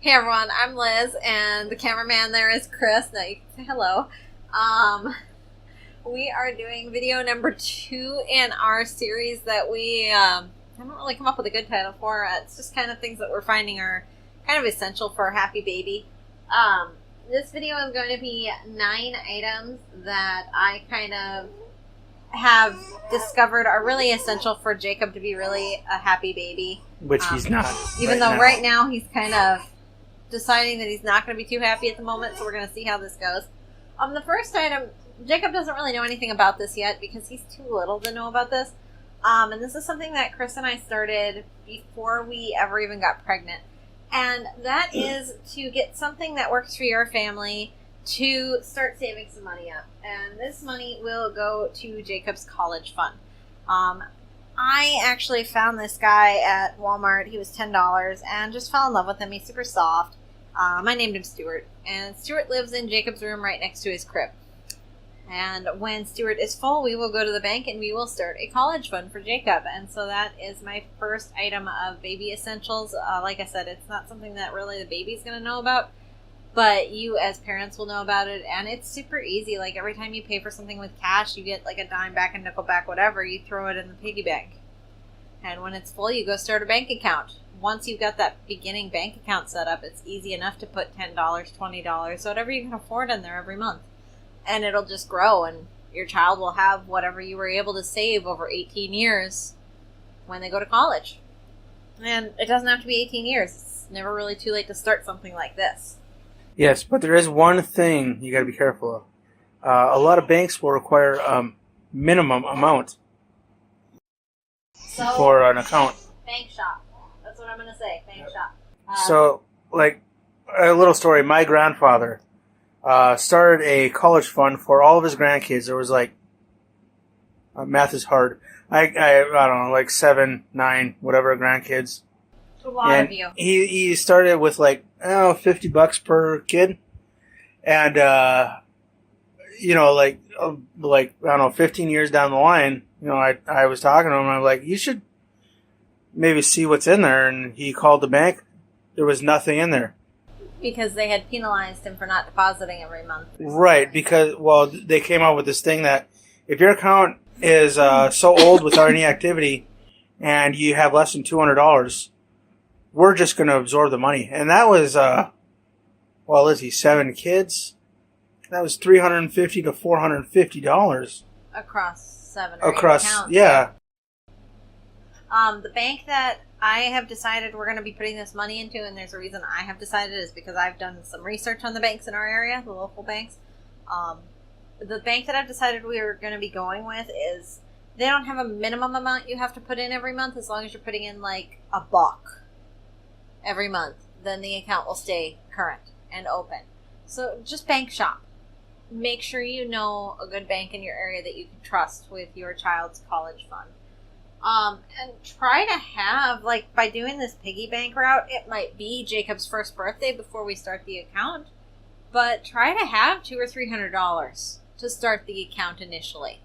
Hey everyone, I'm Liz, and the cameraman there is Chris. Now you can say hello. We are doing video number 2 in our series that we haven't really come up with a good title for. It's just kind of things that we're finding are kind of essential for a happy baby. This video is going to be 9 items that I kind of have discovered are really essential for Jacob to be really a happy baby. Which he's not. Even though right now he's kind of deciding that he's not going to be too happy at the moment, so we're going to see how this goes. The first item, Jacob doesn't really know anything about this yet because he's too little to know about this. And this is something that Chris and I started before we ever even got pregnant. And that is to get something that works for your family to start saving some money up. And this money will go to Jacob's college fund. I actually found this guy at Walmart. He was $10 and just fell in love with him. He's super soft. I named him Stuart. And Stuart lives in Jacob's room right next to his crib. And when Stuart is full, we will go to the bank and we will start a college fund for Jacob. And so that is my first item of baby essentials. Like I said, it's not something that really the baby's going to know about. But you as parents will know about it. And it's super easy. Like every time you pay for something with cash, you get like a dime back, a nickel back, whatever. You throw it in the piggy bank. And when it's full, you go start a bank account. Once you've got that beginning bank account set up, it's easy enough to put $10, $20, whatever you can afford in there every month. And it'll just grow, and your child will have whatever you were able to save over 18 years when they go to college. And it doesn't have to be 18 years. It's never really too late to start something like this. Yes, but there is one thing you got to be careful of. A lot of banks will require a minimum amount for an account. Bank shop. That's what I'm going to say. Bank shop. So, like, a little story. My grandfather started a college fund for all of his grandkids. There was like, math is hard. I don't know, like 7, 9, whatever grandkids. A lot of you. He started with like, $50 per kid. And, like, I don't know, 15 years down the line, I was talking to him and I'm like, you should maybe see what's in there. And he called the bank. There was nothing in there. Because they had penalized him for not depositing every month. Right, because, they came out with this thing that if your account is so old without any activity and you have less than $200, we're just going to absorb the money. And that was, let's see, 7 kids. That was $350 to $450. Across 7 or 8 accounts. Yeah. The bank that I have decided we're going to be putting this money into, and there's a reason I have decided, is because I've done some research on the banks in our area, the local banks. The bank that I've decided we are going to be going with is, they don't have a minimum amount you have to put in every month, as long as you're putting in like $1 every month. Then the account will stay current and open. So just bank shop. Make sure you know a good bank in your area that you can trust with your child's college fund. And try to have, like, by doing this piggy bank route, it might be Jacob's first birthday before we start the account, but try to have $200 or $300 to start the account initially.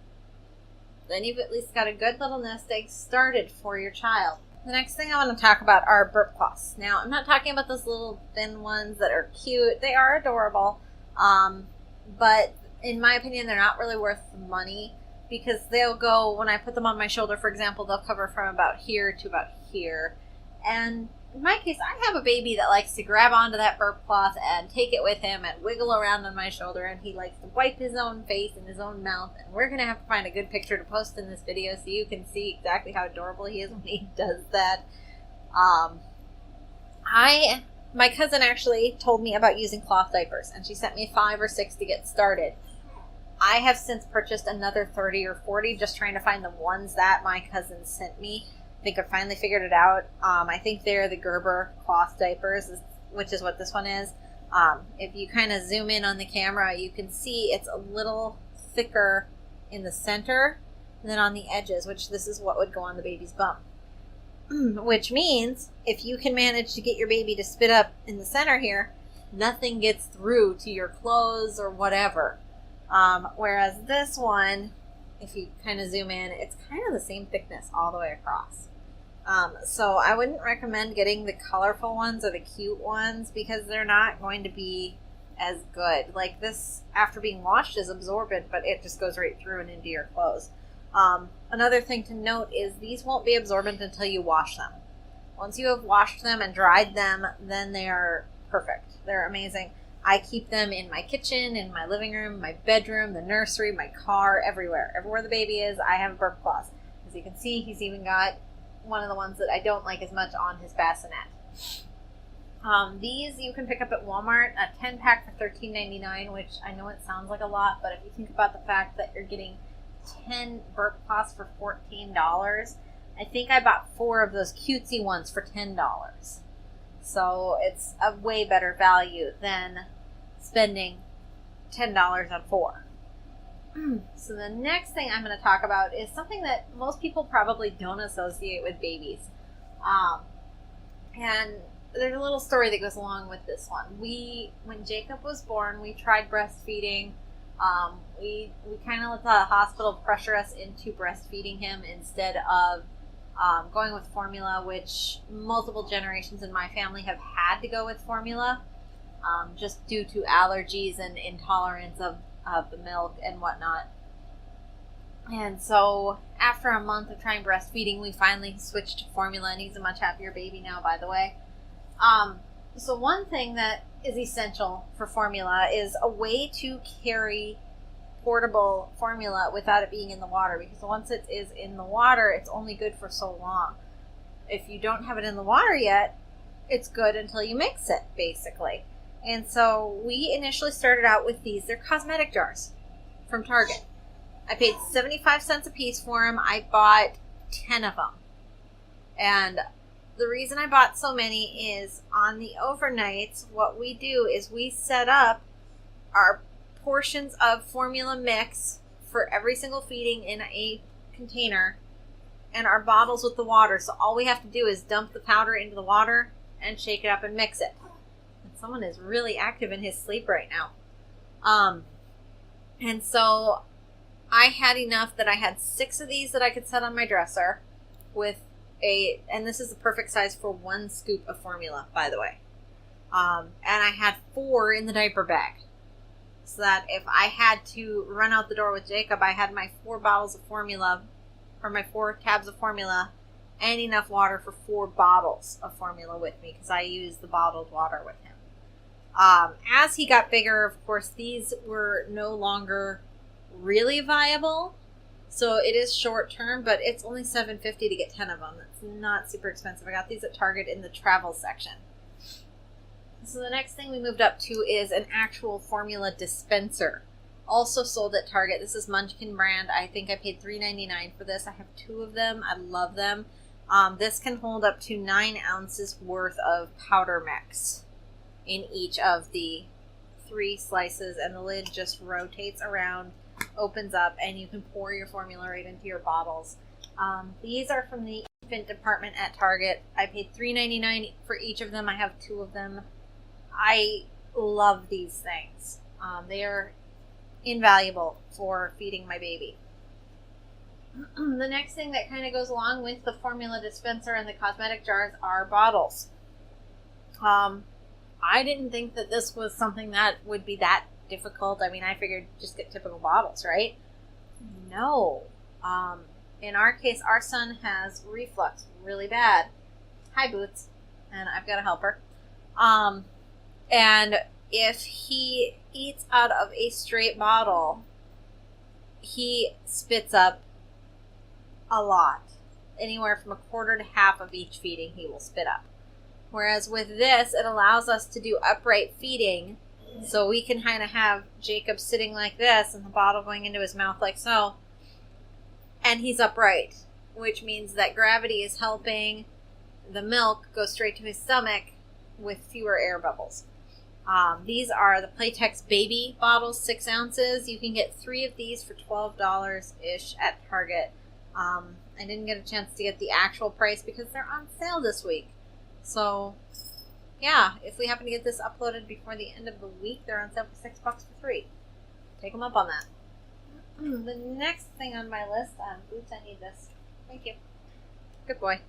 Then you've at least got a good little nest egg started for your child. The next thing I want to talk about are burp cloths. Now, I'm not talking about those little thin ones that are cute. They are adorable, but in my opinion, they're not really worth the money. Because they'll go, when I put them on my shoulder, for example, they'll cover from about here to about here. And in my case, I have a baby that likes to grab onto that burp cloth and take it with him and wiggle around on my shoulder. And he likes to wipe his own face and his own mouth. And we're going to have to find a good picture to post in this video so you can see exactly how adorable he is when he does that. My cousin actually told me about using cloth diapers. And she sent me 5 or 6 to get started. I have since purchased another 30 or 40 just trying to find the ones that my cousin sent me. I think I finally figured it out. I think they're the Gerber cloth diapers, which is what this one is. If you kind of zoom in on the camera, you can see it's a little thicker in the center than on the edges, which this is what would go on the baby's bum. Which means if you can manage to get your baby to spit up in the center here, nothing gets through to your clothes or whatever. Whereas this one, if you kind of zoom in, it's kind of the same thickness all the way across. So I wouldn't recommend getting the colorful ones or the cute ones because they're not going to be as good. Like this, after being washed, is absorbent, but it just goes right through and into your clothes. Another thing to note is these won't be absorbent until you wash them. Once you have washed them and dried them, then they are perfect. They're amazing. I keep them in my kitchen, in my living room, my bedroom, the nursery, my car, everywhere. Everywhere the baby is, I have a Burp Cloth. As you can see, he's even got one of the ones that I don't like as much on his bassinet. These you can pick up at Walmart, a 10-pack for $13.99, which I know it sounds like a lot, but if you think about the fact that you're getting 10 Burp Cloths for $14, I think I bought 4 of those cutesy ones for $10. So it's a way better value than spending $10 on 4. So the next thing I'm going to talk about is something that most people probably don't associate with babies. And there's a little story that goes along with this one. When Jacob was born, we tried breastfeeding. We kind of let the hospital pressure us into breastfeeding him instead of going with formula, which multiple generations in my family have had to go with formula, just due to allergies and intolerance of the milk and whatnot. And so after a month of trying breastfeeding, we finally switched to formula, and he's a much happier baby now, by the way. So one thing that is essential for formula is a way to carry portable formula without it being in the water, because once it is in the water, it's only good for so long. If you don't have it in the water yet, it's good until you mix it, basically. And so we initially started out with these. They're cosmetic jars from Target. I paid 75 cents a piece for them. I bought 10 of them. And the reason I bought so many is on the overnights, what we do is we set up our portions of formula mix for every single feeding in a container and our bottles with the water. So all we have to do is dump the powder into the water and shake it up and mix it. And someone is really active in his sleep right now. And so I had enough that I had 6 of these that I could set on my dresser with and this is the perfect size for 1 scoop of formula, by the way. And I had 4 in the diaper bag. So that if I had to run out the door with Jacob, I had my 4 bottles of formula, or my 4 tabs of formula, and enough water for 4 bottles of formula with me, because I use the bottled water with him. As he got bigger, of course, these were no longer really viable. So it is short term, but it's only $7.50 to get 10 of them. It's not super expensive. I got these at Target in the travel section. So the next thing we moved up to is an actual formula dispenser. Also sold at Target. This is Munchkin brand. I think I paid $3.99 for this. I have 2 of them. I love them. This can hold up to 9 ounces worth of powder mix in each of the 3 slices, and the lid just rotates around, opens up, and you can pour your formula right into your bottles. These are from the infant department at Target. I paid $3.99 for each of them. I have 2 of them. I love these things. They are invaluable for feeding my baby. The next thing that kind of goes along with the formula dispenser and the cosmetic jars are bottles. I didn't think that this was something that would be that difficult. I mean, I figured just get typical bottles, right? No. In our case, our son has reflux really bad. Hi, Boots. And I've got a helper. And if he eats out of a straight bottle, he spits up a lot. Anywhere from 1/4 to half of each feeding he will spit up. Whereas with this, it allows us to do upright feeding. So we can kind of have Jacob sitting like this and the bottle going into his mouth like so. And he's upright, which means that gravity is helping the milk go straight to his stomach with fewer air bubbles. These are the Playtex baby bottles, 6 ounces. You can get 3 of these for $12-ish at Target. I didn't get a chance to get the actual price because they're on sale this week. So, yeah, if we happen to get this uploaded before the end of the week, they're on sale for $6 for 3. Take them up on that. The next thing on my list, Boots, I need this. Thank you. Good boy.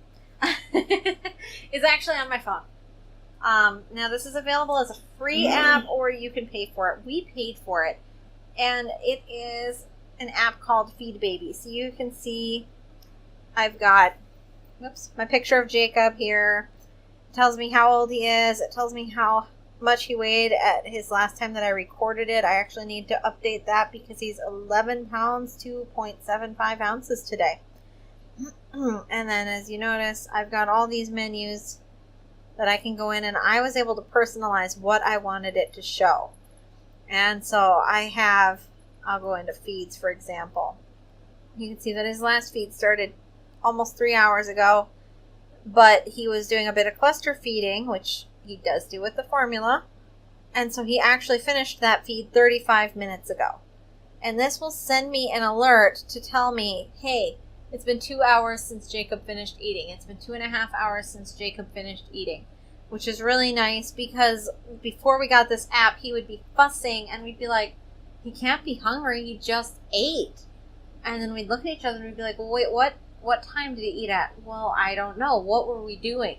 is actually on my phone. Now, this is available as a free app, or you can pay for it. We paid for it, and it is an app called Feed Baby. So you can see I've got my picture of Jacob here. It tells me how old he is. It tells me how much he weighed at his last time that I recorded it. I actually need to update that because he's 11 pounds, 2.75 ounces today. And then, as you notice, I've got all these menus that I can go in, and I was able to personalize what I wanted it to show. And so I'll go into feeds, for example. You can see that his last feed started almost 3 hours ago, but he was doing a bit of cluster feeding, which he does do with the formula. And so he actually finished that feed 35 minutes ago. And this will send me an alert to tell me, hey, it's been 2 hours since Jacob finished eating. It's been 2.5 hours since Jacob finished eating, which is really nice because before we got this app, he would be fussing and we'd be like, he can't be hungry. He just ate. And then we'd look at each other and we'd be like, well, wait, what time did he eat at? Well, I don't know. What were we doing?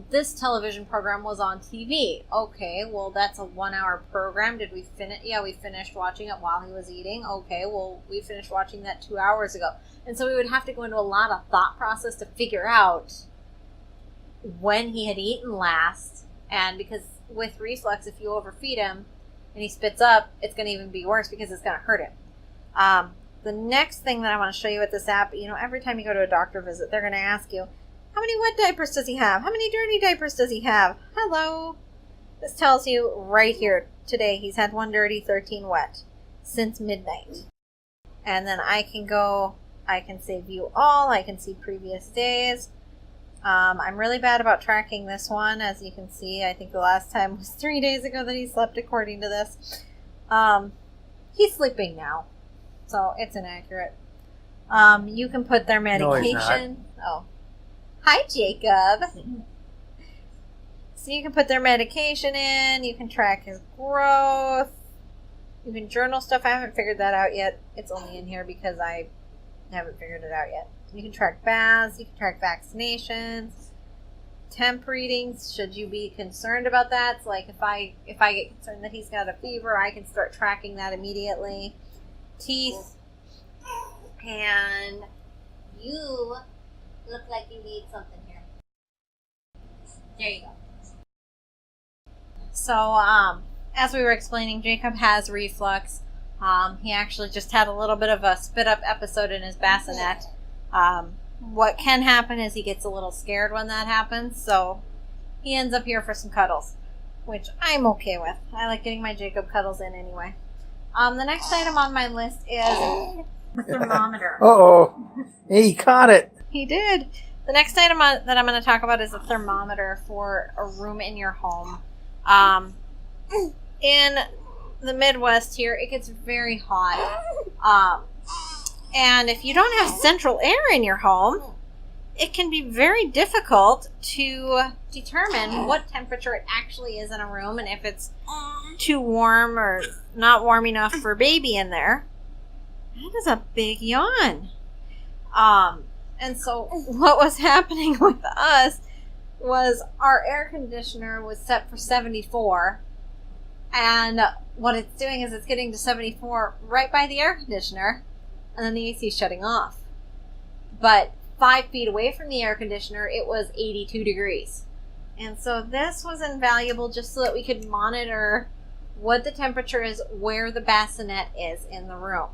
This television program was on TV. Okay, well, that's a 1 hour program. Did we finish? Yeah, we finished watching it while he was eating. Okay, well, we finished watching that 2 hours ago. And so we would have to go into a lot of thought process to figure out when he had eaten last. And because with reflux, if you overfeed him and he spits up, it's going to even be worse because it's going to hurt him. The next thing that I want to show you with this app, every time you go to a doctor visit, they're going to ask you, how many wet diapers does he have? How many dirty diapers does he have? Hello. This tells you right here, today he's had 1 dirty, 13 wet since midnight. And then I can say view all, I can see previous days. I'm really bad about tracking this one. As you can see, I think the last time was 3 days ago that he slept according to this. He's sleeping now, so it's inaccurate. You can put their medication. No, hi, Jacob. So you can put their medication in. You can track his growth. You can journal stuff. I haven't figured that out yet. It's only in here because I haven't figured it out yet. You can track baths. You can track vaccinations. Temp readings. Should you be concerned about that? So like if I get concerned that he's got a fever, I can start tracking that immediately. Teeth. And you look like you need something here. There you go. So, as we were explaining, Jacob has reflux. He actually just had a little bit of a spit up episode in his bassinet. What can happen is he gets a little scared when that happens, so he ends up here for some cuddles, which I'm okay with. I like getting my Jacob cuddles in anyway. The next item on my list is the thermometer. Uh-oh. Hey, he caught it. He did. The next item that I'm going to talk about is a thermometer for a room in your home. In the Midwest here, it gets very hot. And if you don't have central air in your home, it can be very difficult to determine what temperature it actually is in a room and if it's too warm or not warm enough for baby in there. That is a big yawn. And so what was happening with us was our air conditioner was set for 74. And what it's doing is it's getting to 74 right by the air conditioner. And then the AC is shutting off. But 5 feet away from the air conditioner, it was 82 degrees. And so this was invaluable just so that we could monitor what the temperature is, where the bassinet is in the room.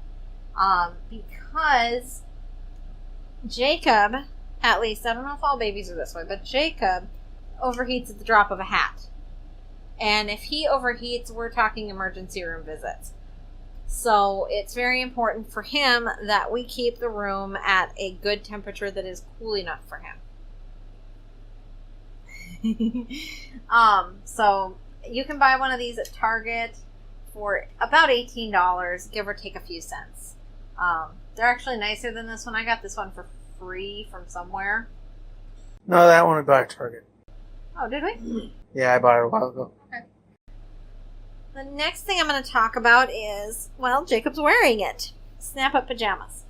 Because Jacob, at least, I don't know if all babies are this way, but Jacob overheats at the drop of a hat. And if he overheats, we're talking emergency room visits. So it's very important for him that we keep the room at a good temperature that is cool enough for him. So you can buy one of these at Target for about $18, give or take a few cents. They're actually nicer than this one. I got this one for free from somewhere. No, that one we bought at Target. Oh, did we? Yeah, I bought it a while ago. Okay. The next thing I'm going to talk about is, well, Jacob's wearing it. Snap-up pajamas.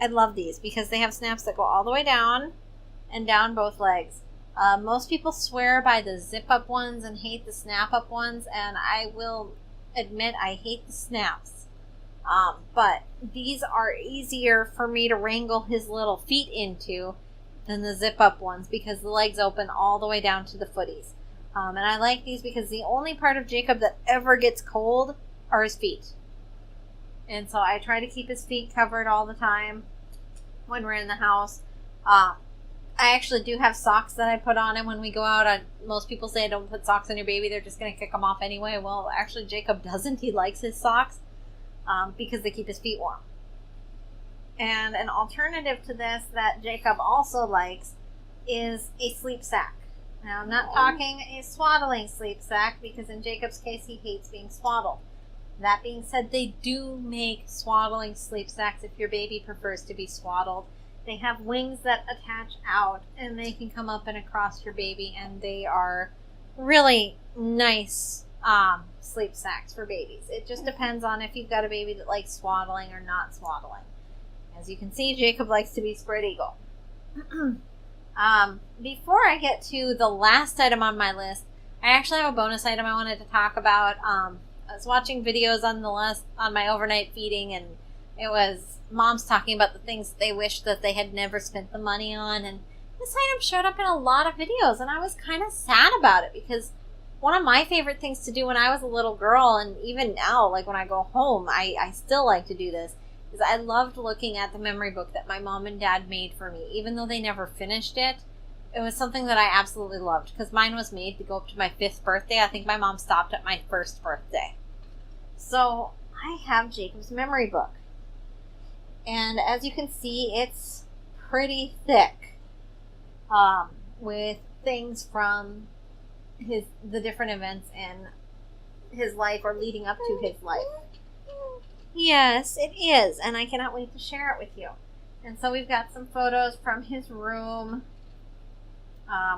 I love these because they have snaps that go all the way down and down both legs. Most people swear by the zip-up ones and hate the snap-up ones, and I will admit I hate the snaps. But these are easier for me to wrangle his little feet into than the zip-up ones because the legs open all the way down to the footies. And I like these because the only part of Jacob that ever gets cold are his feet. And so I try to keep his feet covered all the time when we're in the house. I actually do have socks that I put on him when we go out. Most people say don't put socks on your baby. They're just going to kick them off anyway. Well, actually, Jacob doesn't. He likes his socks because they keep his feet warm. And an alternative to this that Jacob also likes is a sleep sack. Now, I'm not talking a swaddling sleep sack because in Jacob's case, he hates being swaddled. That being said, they do make swaddling sleep sacks if your baby prefers to be swaddled. They have wings that attach out and they can come up and across your baby, and they are really nice sleep sacks for babies. It just depends on if you've got a baby that likes swaddling or not swaddling. As you can see, Jacob likes to be spread eagle. Before I get to the last item on my list, I actually have a bonus item I wanted to talk about. I was watching videos on my overnight feeding, and it was moms talking about the things that they wish that they had never spent the money on, and this item showed up in a lot of videos, and I was kind of sad about it because one of my favorite things to do when I was a little girl, and even now, like when I go home, I still like to do this, is I loved looking at the memory book that my mom and dad made for me. Even though they never finished it, it was something that I absolutely loved because mine was made to go up to my 5th birthday. I think my mom stopped at my 1st birthday. So I have Jacob's memory book. And as you can see, it's pretty thick with things from the different events in his life or leading up to his life. Yes, it is, and I cannot wait to share it with you. And so we've got some photos from his room.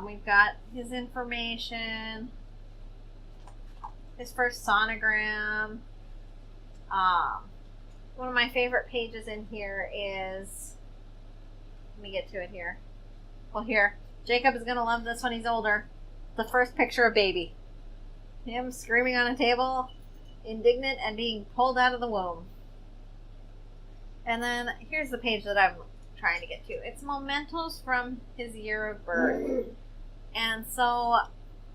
We've got his information, his first sonogram. One of my favorite pages in here is, let me get to it here. Well, here, Jacob is going to love this when he's older. The first picture of baby. Him screaming on a table, indignant and being pulled out of the womb. And then here's the page that I'm trying to get to. It's mementos from his year of birth. And so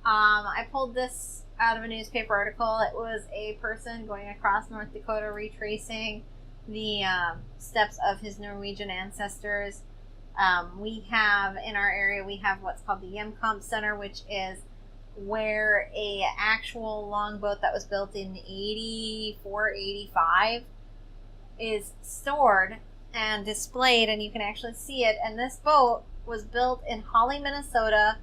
I pulled this out of a newspaper article. It was a person going across North Dakota retracing the steps of his Norwegian ancestors. We have, in our area, we have what's called the Yemkamp Center, which is where a actual longboat that was built in 84, 85 is stored and displayed, and you can actually see it. And this boat was built in Holly, Minnesota,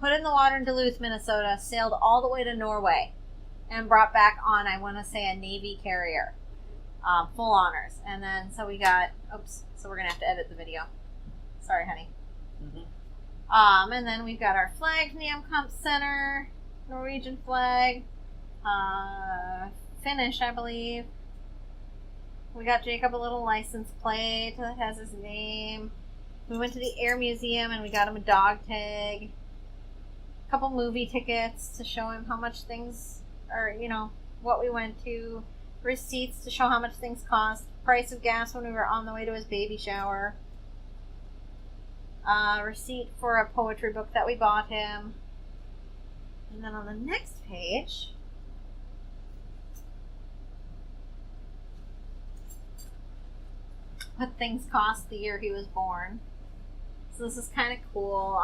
put in the water in Duluth, Minnesota, sailed all the way to Norway, and brought back on, I want to say, a Navy carrier. Full honors. And then, so we got, so we're going to have to edit the video. Sorry, honey. Mm-hmm. And then we've got our flag from the Yemkamp Center, Norwegian flag, Finnish, I believe. We got Jacob a little license plate that has his name. We went to the Air Museum and we got him a dog tag. A couple movie tickets to show him how much things are, what we went to. Receipts to show how much things cost. Price of gas when we were on the way to his baby shower. Receipt for a poetry book that we bought him. And then on the next page, what things cost the year he was born. So this is kind of cool.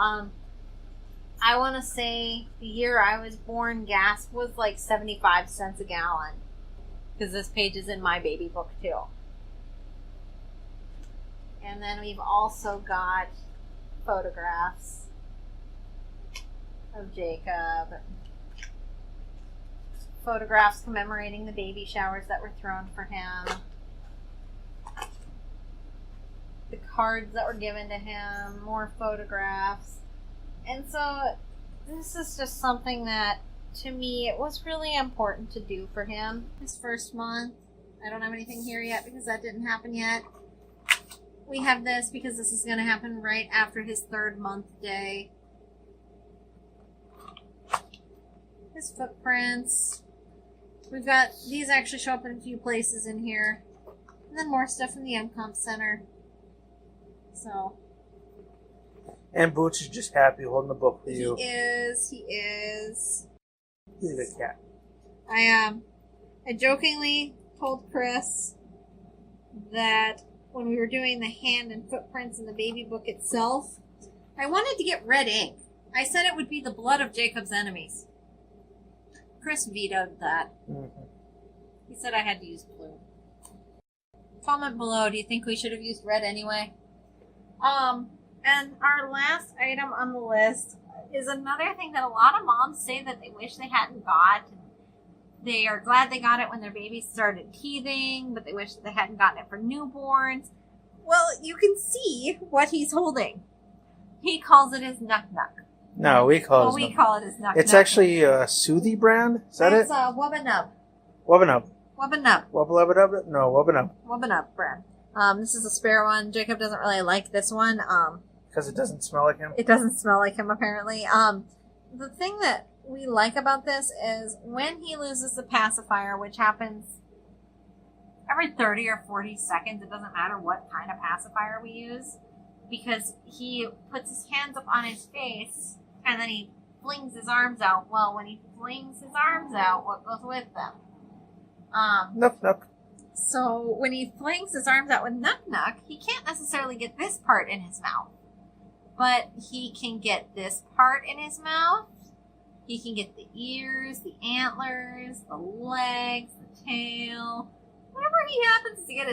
I want to say the year I was born, gas was like 75 cents a gallon. Because this page is in my baby book too. And then we've also got photographs of Jacob. Photographs commemorating the baby showers that were thrown for him. The cards that were given to him. More photographs. And so this is just something that, to me, it was really important to do for him. His first month. I don't have anything here yet because that didn't happen yet. we have this because this is going to happen right after his 3rd month day. His footprints. We've got, these actually show up in a few places in here. And then more stuff in the MComp Center. So. And Boots is just happy holding the book for you. He is. He's a good cat. I jokingly told Chris that when we were doing the hand and footprints in the baby book itself, I wanted to get red ink. I said it would be the blood of Jacob's enemies. Chris vetoed that. Mm-hmm. He said I had to use blue. Comment below, do you think we should have used red anyway? And our last item on the list is another thing that a lot of moms say that they wish they hadn't got. They are glad they got it when their babies started teething, but they wish they hadn't gotten it for newborns. Well, you can see what he's holding. He calls it his nuck-nuck. No, we call it his nuck-nuck. It's actually a Soothie brand? Is that it's it? It's Wubbanub. Wubbanub. Wubbanub. Wubbanub? No, Wubbanub. Wubbanub brand. This is a spare one. Jacob doesn't really like this one. Because it doesn't smell like him? It doesn't smell like him, apparently. The thing that we like about this is when he loses the pacifier, which happens every 30 or 40 seconds, it doesn't matter what kind of pacifier we use, because he puts his hands up on his face and then he flings his arms out. Well, when he flings his arms out, what goes with them? Nuck nuck. So when he flings his arms out with nuck-nuck, he can't necessarily get this part in his mouth, but he can get this part in his mouth. He can get the ears, the antlers, the legs, the tail. Whatever he happens to get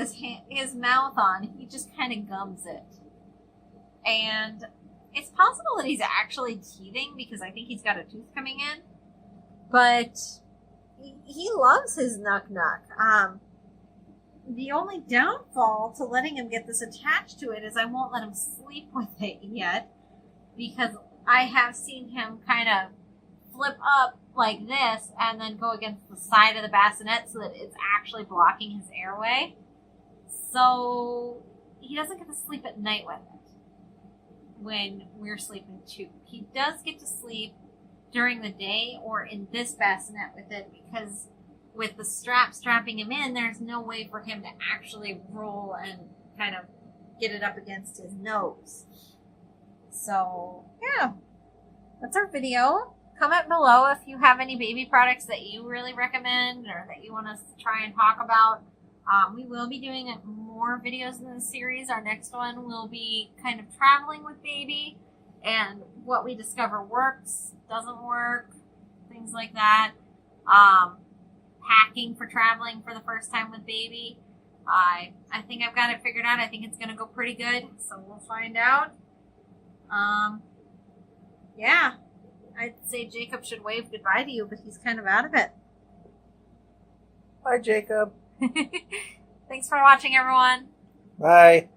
his mouth on, he just kind of gums it. And it's possible that he's actually teething because I think he's got a tooth coming in. But he loves his nuck-nuck. The only downfall to letting him get this attached to it is I won't let him sleep with it yet, because I have seen him kind of flip up like this and then go against the side of the bassinet so that it's actually blocking his airway. So he doesn't get to sleep at night with it when we're sleeping too. He does get to sleep during the day or in this bassinet with it, because with the strapping him in, there's no way for him to actually roll and kind of get it up against his nose. So, yeah. That's our video. Comment below if you have any baby products that you really recommend or that you want us to try and talk about. We will be doing more videos in this series. Our next one will be kind of traveling with baby and what we discover works, doesn't work, things like that. Packing for traveling for the first time with baby. I think I've got it figured out. I think it's going to go pretty good, so we'll find out. Yeah. I'd say Jacob should wave goodbye to you, but he's kind of out of it. Bye, Jacob. Thanks for watching, everyone. Bye.